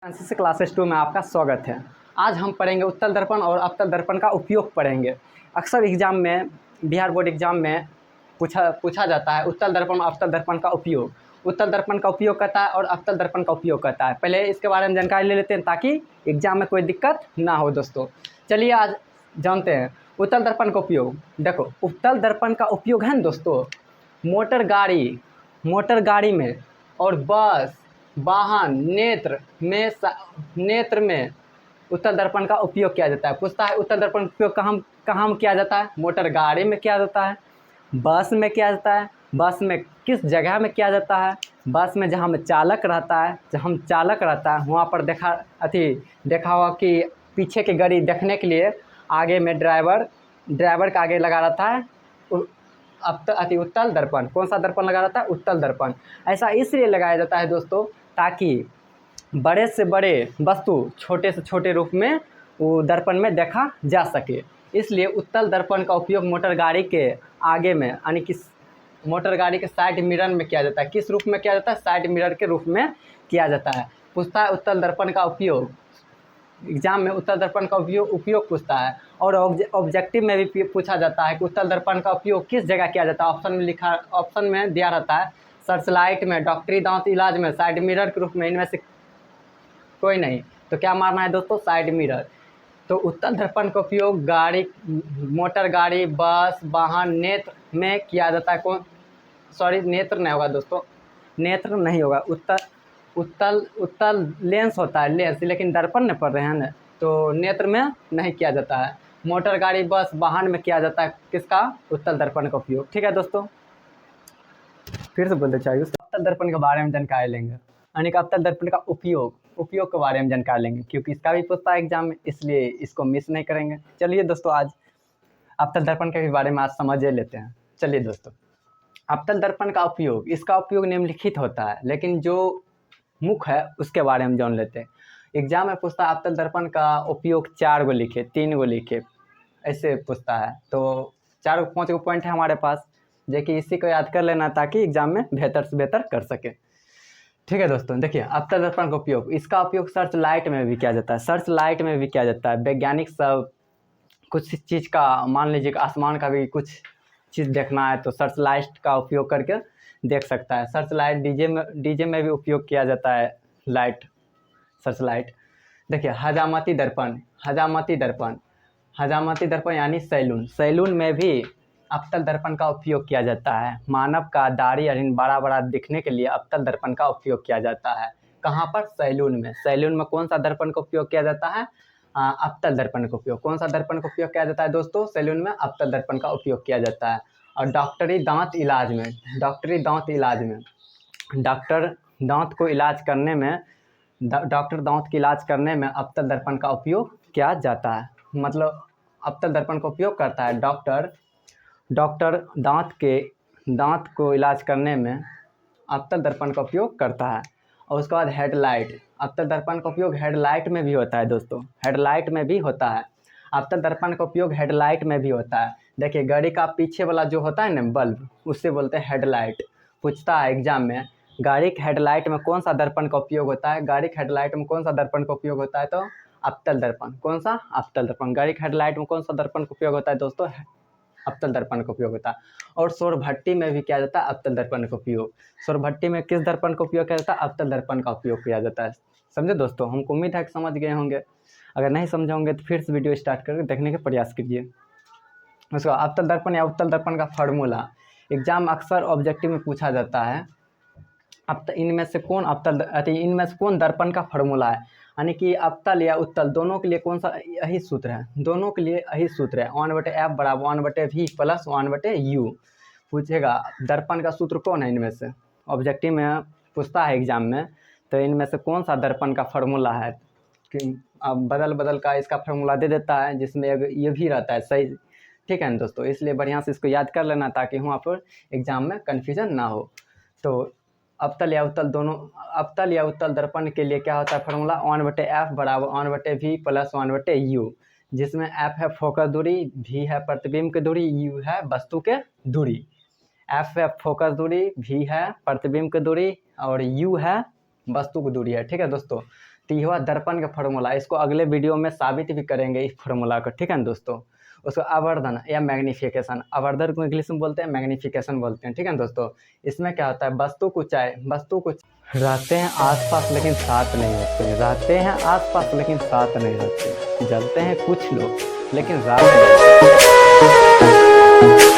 NCC classes 2 में आपका स्वागत है। आज हम पढ़ेंगे उत्तल दर्पण और अवतल दर्पण का उपयोग पढ़ेंगे। अक्सर एग्जाम में बिहार बोर्ड एग्जाम में पूछा जाता है उत्तल दर्पण और अवतल दर्पण का उपयोग। उत्तल दर्पण का उपयोग करता है और अवतल दर्पण का उपयोग करता है। पहले इसके बारे में जानकारी ले लेते हैं ताकि एग्जाम में कोई दिक्कत ना हो दोस्तों। चलिए आज जानते हैं उत्तल दर्पण का उपयोग। देखो, उत्तल दर्पण का उपयोग है ना दोस्तों, मोटर गाड़ी में और बस, वाहन, नेत्र में उत्तल दर्पण का उपयोग किया जाता है। पूछता है उत्तल दर्पण का उपयोग कहाँ किया जाता है? मोटर गाड़ी में किया जाता है, बस में किया जाता है। बस में किस जगह में किया जाता है? बस में जहाँ में चालक रहता है वहाँ पर देखा होगा कि पीछे की गाड़ी देखने के लिए आगे में ड्राइवर का आगे लगा रहता है उत्तल दर्पण। कौन सा दर्पण लगा रहता है? उत्तल दर्पण। ऐसा इसलिए लगाया जाता है दोस्तों ताकि बड़े से बड़े वस्तु छोटे से छोटे रूप में वो दर्पण में देखा जा सके। इसलिए उत्तल दर्पण का उपयोग मोटर गाड़ी के आगे में यानी कि मोटर गाड़ी के साइड मिरर में किया जाता है। किस रूप में किया जाता है? साइड मिरर के रूप में किया जाता है। पूछता है उत्तल दर्पण का उपयोग। एग्जाम में उत्तल दर्पण का उपयोग पूछता है और ऑब्जेक्टिव में भी पूछा जाता है कि उत्तल दर्पण का उपयोग किस जगह किया जाता है। ऑप्शन में दिया रहता है सर्च लाइट में, डॉक्टरी दांत इलाज में, साइड मिरर के रूप में। इनमें से कोई नहीं, तो क्या मारना है दोस्तों? Side mirror. तो उत्तल दर्पण का उपयोग मोटर गाड़ी, बस, वाहन, नेत्र में किया जाता है। नेत्र नहीं होगा दोस्तों, नेत्र नहीं होगा। उत्तल लेंस होता है, लेंस, लेकिन दर्पण में पढ़ रहे हैं ना, तो नेत्र में नहीं किया जाता है। मोटर गाड़ी, बस, वाहन में किया जाता है किसका? उत्तल दर्पण का उपयोग। ठीक है दोस्तों, फिर से बोलते चाहिए अवतल दर्पण के बारे में जानकारी लेंगे, यानी कि अवतल दर्पण का उपयोग के बारे में जानकारी लेंगे, क्योंकि इसका भी पूछता है एग्जाम में, इसलिए इसको मिस नहीं करेंगे। चलिए दोस्तों, आज अवतल दर्पण के बारे में आज समझ लेते हैं। चलिए दोस्तों, अवतल दर्पण का उपयोग, इसका उपयोग निम्नलिखित होता है, लेकिन जो मुख्य है उसके बारे में जान लेते हैं। एग्जाम में पूछता है अवतल दर्पण का उपयोग 4 गो लिखे, 3 गो लिखे, ऐसे पूछता है। तो 4 5 गो पॉइंट है हमारे पास, जो कि इसी को याद कर लेना ताकि एग्जाम में बेहतर से बेहतर कर सके। ठीक है दोस्तों, देखिए अवतल दर्पण का उपयोग, इसका उपयोग सर्च लाइट में भी किया जाता है। सर्च लाइट में भी किया जाता है। वैज्ञानिक सब कुछ चीज़ का, मान लीजिए आसमान का भी कुछ चीज़ देखना है तो सर्च लाइट का उपयोग करके देख सकता है। सर्च लाइट डीजे में भी उपयोग किया जाता है लाइट, सर्च लाइट। देखिए हजामती दर्पण यानी सैलून में भी अवतल दर्पण का उपयोग किया जाता है। मानव का दाढ़ी यानी बड़ा बड़ा दिखने के लिए अवतल दर्पण का उपयोग किया जाता है। कहाँ पर? सैलून में कौन सा दर्पण का उपयोग किया जाता है? अवतल दर्पण का उपयोग। कौन सा दर्पण का उपयोग किया जाता है दोस्तों? सैलून में अवतल दर्पण का उपयोग किया जाता है। और डॉक्टर दांत इलाज में डॉक्टर दांत के इलाज करने में अवतल दर्पण का उपयोग किया जाता है। मतलब अवतल दर्पण का उपयोग करता है डॉक्टर दांत को इलाज करने में अवतल दर्पण का उपयोग करता है। और उसके बाद हेडलाइट, अवतल दर्पण का उपयोग हेडलाइट में भी होता है दोस्तों, हेडलाइट में भी होता है। अवतल दर्पण का उपयोग हेडलाइट में भी होता है। देखिए गाड़ी का पीछे वाला जो होता है ना बल्ब, उससे बोलते हैं हेडलाइट। पूछता है एग्जाम में गाड़ी के हेडलाइट में कौन सा दर्पण का उपयोग होता है? गाड़ी के हेडलाइट में कौन सा दर्पण का उपयोग होता है? तो अवतल दर्पण। कौन सा? अवतल दर्पण। गाड़ी के हेडलाइट में कौन सा दर्पण का उपयोग होता है दोस्तों? अवतल दर्पण का उपयोग होता है। और सौर भट्टी में भी किया जाता है अवतल दर्पण का उपयोग। सौर भट्टी में किस दर्पण का उपयोग किया जाता है? अवतल दर्पण का उपयोग किया जाता है। समझे दोस्तों? हमको उम्मीद है कि समझ गए होंगे। अगर नहीं समझे होंगे तो फिर से वीडियो स्टार्ट करके देखने का प्रयास कीजिए। उसका अवतल दर्पण या उत्तल दर्पण का फार्मूला एग्जाम अक्सर ऑब्जेक्टिव में पूछा जाता है। अब इनमें से कौन दर्पण का फार्मूला है, यानी कि अवतल या उत्तल दोनों के लिए कौन सा यही सूत्र है? दोनों के लिए यही सूत्र है, 1/f बराबर 1/v प्लस 1/u। पूछेगा दर्पण का सूत्र कौन है इनमें से, ऑब्जेक्टिव में पूछता है एग्जाम में, तो इनमें से कौन सा दर्पण का फार्मूला है? कि अब बदल का इसका फार्मूला दे देता है, जिसमें ये भी रहता है सही। ठीक है ना दोस्तों, इसलिए बढ़िया से इसको याद कर लेना ताकि वहाँ पर एग्जाम में कन्फ्यूजन ना हो। तो अवतल या उत्तल दर्पण के लिए क्या होता है फार्मूला? 1/f बराबर 1/v प्लस 1/u, जिसमें f है फोकस दूरी, v है प्रतिबिंब की दूरी, u है वस्तु के दूरी। f है फोकस दूरी, v है प्रतिबिंब की दूरी और u है वस्तु की दूरी है। ठीक है दोस्तों, टी हुआ दर्पण का फॉर्मूला, इसको अगले वीडियो में साबित भी करेंगे इस फॉर्मूला को, ठीक है ना दोस्तों। उसको आवर्धन या मैग्नीफिकेशन, आवर्धन को इंग्लिश में बोलते हैं, मैग्नीफिकेशन बोलते हैं, ठीक है ना दोस्तों। इसमें क्या होता है, वस्तु को रहते हैं आसपास लेकिन साथ नहीं रहते, रहते हैं आसपास लेकिन साथ नहीं रहते, जलते हैं कुछ लोग लेकिन रात में